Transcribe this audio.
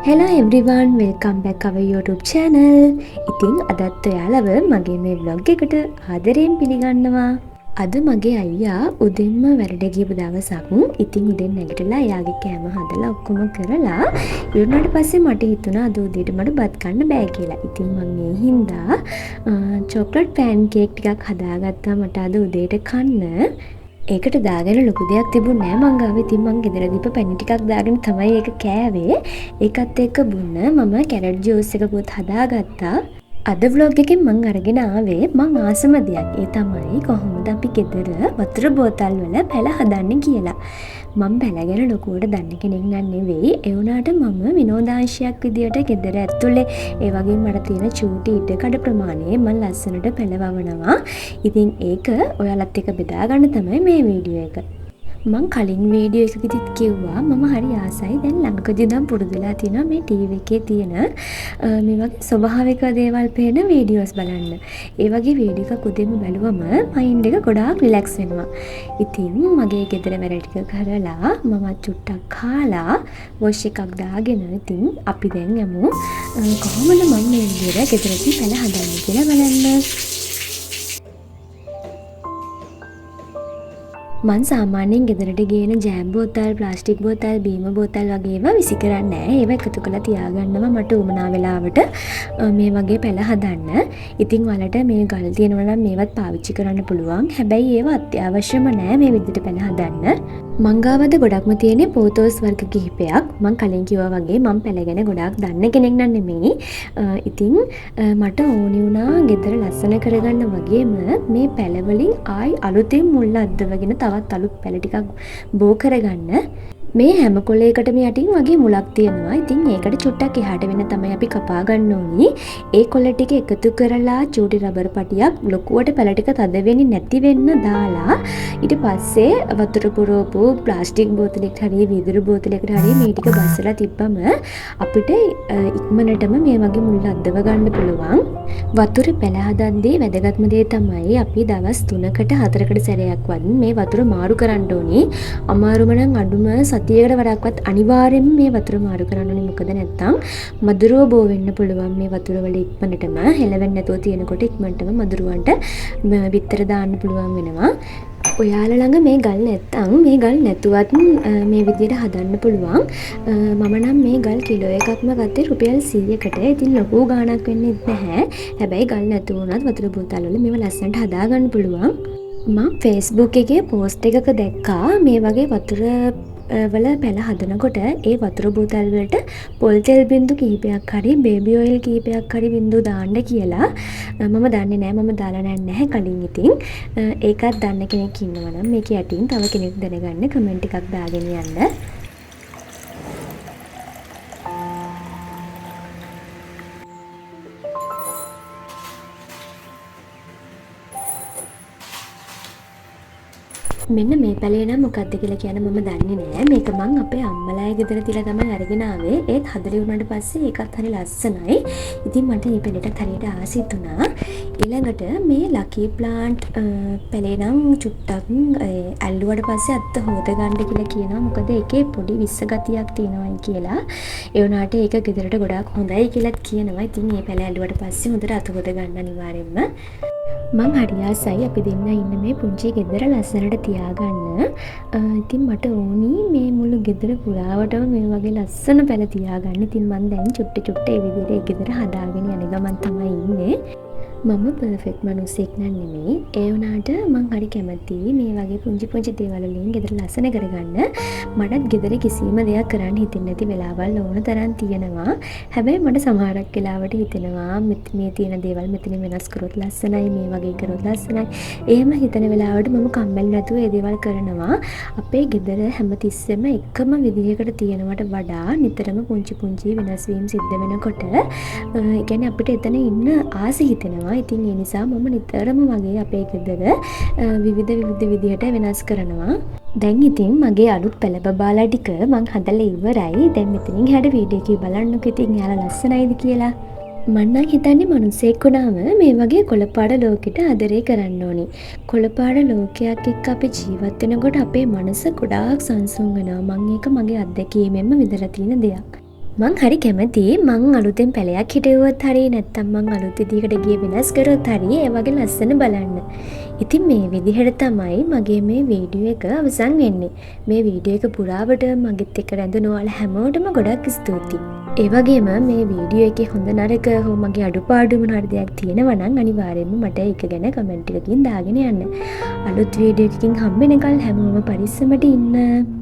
Hello everyone, welcome back our YouTube channel. ඉතින් අදත් ඔයාලව මගේ මේ vlog එකට ආදරයෙන් පිළිගන්නවා. අද මගේ අයියා උදෙන්ම වැඩට ගියපු දවසක්. ඉතින් උදෙන් නැගිටලා එයාගේ කෑම හදලා ඔක්කොම කරලා ඉවරනට පස්සේ මට හිතුණා අද උදේට මට බත් කන්න බෑ කියලා. ඉතින් මම මේ හින්දා චොක්ලට් පෑන් කේක් ටිකක් හදාගත්තා මට අද උදේට කන්න. ඒකට දාගෙන ලොකු දෙයක් තිබුණේ නෑ මං ගාවේ. ඉතින් මං ගෙදර දීප පැණි ටිකක් දාගෙන තමයි ඒක කෑවේ. ඒකත් එක්ක බොන්න මම කැරට් ජූස් එකකුත් හදාගත්තා. අද vlog එකෙන් මං අරගෙන ආවේ මං ආසම දෙයක්. ඒ තමයි කොහොමද අපි ගෙදර වතුර බෝතල් වල පැල හදන්නේ කියලා. මම පැල ගැන ලොකුවට දන්න කෙනෙක් නන් නෙවෙයි. ඒ වුණාට මම විනෝදාංශයක් විදියට ගෙදර ඇතුලේ ඒ වගේ මට තියෙන චූටි ඉඩකඩ ප්‍රමාණය මම ලස්සනට පැලවවනවා. ඉතින් ඒක ඔයාලත් එක්ක බෙදා ගන්න තමයි මේ වීඩියෝ එක. මං කලින් වීඩියෝ එකකදීත් කිව්වා මම හරි ආසයි දැන් ළඟකදී නම් පුරුදුලා තියෙනවා මේ ටීවී එකේ තියෙන මේ වගේ ස්වභාවික දේවල් පේන වීඩියෝස් බලන්න. ඒ වගේ වීඩියෝ එකක් උදේම බැලුවම මයින්ඩ් එක ගොඩාක් රිලැක්ස් වෙනවා. ඉතින් මගේ ගෙදර වැඩ ටික කරලා මම චුට්ටක් කාලා වොෂ් එකක් දාගෙන ඉතින් අපි දැන් යමු කොහොමද මම මේ විදිහට ගෙදරදී පැල හදන්නේ කියලා බලන්න. මං සාමාන්‍යයෙන් ගෙදරට ගේන ජෑම් බෝතල්, ප්ලාස්ටික් බෝතල්, බීම බෝතල් වගේ ඒවා විසි කරන්නේ නැහැ. ඒවා එකතු කරලා තියාගන්නවා මට උමනා වෙලාවට මේ වගේ පැල හදන්න. ඉතින් ඔයාලට මේ ගල් තියෙනවා නම් මේවත් පාවිච්චි කරන්න පුළුවන්. හැබැයි ඒවා අත්‍යවශ්‍යම නැහැ මේ විදිහට පැල හදන්න. මං ගාවද ගොඩක්ම තියෙන්නේ පෝතෝස් වර්ග කිහිපයක්. මං කලින් කිව්වා වගේ මං පැල ගැන ගොඩාක් දන්න කෙනෙක් නන් නෙමෙයි. ඉතින් මට ඕනි වුණා ගෙදර ලස්සන කරගන්න වගේම මේ පැල වලින් ආයි අලුතෙන් මුල් අද්දවගෙන තවත් අලුත් පැල ටිකක් බෝ කරගන්න. මේ හැම කොලයකටම යටින් වගේ මුලක් තියෙනවා. ඉතින් ඒකට චුට්ටක් එහාට වෙන තමයි අපි කපා ගන්න ඕනි. ඒ කොළ ටික එකතු කරලා චූටි රබර් පටියක් ලොකුවට පැල ටික තද වෙන්නේ නැති වෙන්න දාලා ඊට පස්සේ වතුර පුරවපු ප්ලාස්ටික් බෝතලයකට හරි වීදුරු බෝතලයකට හරි මේ ටික බස්සලා තිබ්බම අපිට ඉක්මනටම මේ වගේ මුල් අද්දව ගන්න පුළුවන්. වතුර පැල හදද්දී වැදගත්ම දේ තමයි අපි දවස් 3කට 4කට සැරයක්වත් මේ වතුර මාරු කරන්න ඕනි. අමාරුම නම් අඩුම සතියකට වඩාක්වත් අනිවාර්යෙන්ම මේ වතුර මාරු කරන්න ඕනේ. මොකද නැත්තම් මදුරුව බෝ වෙන්න පුළුවන් මේ වතුර වල ඉක්මනටම හෙලවෙන්නේ නැතුව තියෙනකොට ඉක්මනටම මදුරුවන්ට බිත්තර දාන්න පුළුවන් වෙනවා. ඔයාලා ළඟ මේ ගල් නැත්තම් මේ ගල් නැතුවත් මේ විදිහට හදන්න පුළුවන්. මම නම් මේ ගල් කිලෝ එකක්ම ගත්තේ රුපියල් 100කට. ඉතින් ලොකු ගාණක් වෙන්නේ නැහැ. හැබැයි ගල් නැතුව උනත් වතුර බෝතල් වල මේව ලස්සනට හදාගන්න පුළුවන්. මම Facebook එකේ පෝස්ට් එකක දැක්කා මේ වගේ වතුර වල පැල හදනකොට ඒ වතුර බෝතල් වලට පොල් තෙල් බින්දු කිහිපයක් හරි බේබි ඔයිල් කිහිපයක් හරි බින්දු දාන්න කියලා. මම දන්නේ නැහැ මම දාලා නැහැ කලින්. ඉතින් ඒකත් දන්න කෙනෙක් ඉන්නවා නම් මේක යටින් තව කෙනෙක් දැනගන්න කමෙන්ට් එකක් දාගෙන යන්න. මෙන්න මේ පැලේ නම් මොකක්ද කියලා කියන මම දන්නේ නෑ. මේක මං අපේ අම්මලාගේ ගෙදර තියලා තමයි අරගෙන ආවේ. ඒත් හදලා වුණාට පස්සේ ඒකත් හරි ලස්සනයි. ඉතින් මට මේ පැලේටත් හරියට ආසිත් වුණා. ඊළඟට මේ ලකී ප්ලාන්ට් පැලේ නම් චුට්ටක් ඇල්ලුවට පස්සේ අත්ත හොද ගන්න කියලා කියනවා. මොකද ඒකේ පොඩි විස්ස ගතියක් තියෙනවායි කියලා. ඒ වුණාට ඒක ගෙදරට ගොඩාක් හොඳයි කියලාත් කියනවා. ඉතින් මේ පැල ඇල්ලුවට පස්සේ හොඳට අත හොද ගන්න අනිවාර්යෙන්ම. මං හරි ආසයි අපි දෙන්න ඉන්න මේ පුංචි ගෙදර ලස්සනට තියාගන්න. ඉතින් මට ඕනි මේ මුළු ගෙදර පුරාවටම මේ වගේ ලස්සන පැල තියාගන්න. ඉතින් මං දැන් චුට්ටි ඒ විදිහට ඒ ගෙදර හදාගෙන යන ගමන් තමයි ඉන්නේ. මම පර්ෆෙක්ට් මිනිස්සෙක් නන් නෙමෙයි. ඒ වුණාට මං හරි කැමතියි මේ වගේ පුංචි දේවල් වලින් ගෙදර ලස්සන කරගන්න. මටත් ගෙදර කිසිම දෙයක් කරන්න හිතෙන්නේ නැති වෙලාවල් ඕන තරම් තියෙනවා. හැබැයි මට සමහරක් වෙලාවට හිතෙනවා මේ තියෙන දේවල් මෙතනින් වෙනස් කරොත් ලස්සනයි, මේ වගේ කරොත් ලස්සනයි. එහෙම හිතන වෙලාවට මම කම්මැලි නැතුව ඒ දේවල් කරනවා. අපේ ගෙදර හැමතිස්සෙම එකම විදිහකට තියෙනවට වඩා නිතරම පුංචි වෙනස් වීම් සිද්ධ වෙනකොට ඒ කියන්නේ අපිට එතන ඉන්න ආසෙ හිතෙනවා. ඉතින් ඒ නිසා මම නිතරම වගේ අපේ ගෙදර විවිධ විදිහට වෙනස් කරනවා. දැන් ඉතින් මගේ අලුත් පැල බබාලා ටික මං හදලා ඉවරයි. දැන් මෙතනින් හැඩ වීඩියෝ එක බලන්නකෝ ඉතින් යාලා ලස්සනයිද කියලා. මං නම් හිතන්නේ මිනිස්සෙක් වුණාම මේ වගේ කොළපාඩ ලෝකෙට ආදරේ කරන්න ඕනි. කොළපාඩ ලෝකයක් එක්ක අපි ජීවත් වෙනකොට අපේ මනස ගොඩාක් සංසුන් වෙනවා. මං ඒක මගේ අත්දැකීමෙන්ම විඳලා තියෙන දෙයක්. මං හරි කැමතියි මං අලුතෙන් පැලයක් හිටවුවොත් හරි නැත්තම් මං අලුත් විදිහකට ගිය වෙනස් කරොත් හරි ඒ වගේ ලස්සන බලන්න. ඉතින් මේ විදිහට තමයි මගේ මේ වීඩියෝ එක අවසන් වෙන්නේ. මේ වීඩියෝ එක පුරාවට මගෙත් එක්ක රැඳුණු ඔයාලා හැමෝටම ගොඩක් ස්තුතියි. ඒ වගේම මේ වීඩියෝ එකේ හොඳ නරක හෝ මගේ අඩුපාඩු මොන හරි දෙයක් තියෙනවා නම් අනිවාර්යෙන්ම මට ඒක ගැන කමෙන්ට් එකකින් දාගෙන යන්න. අලුත් වීඩියෝ එකකින් හම්බ වෙනකල් හැමෝම පරිස්සමට ඉන්න.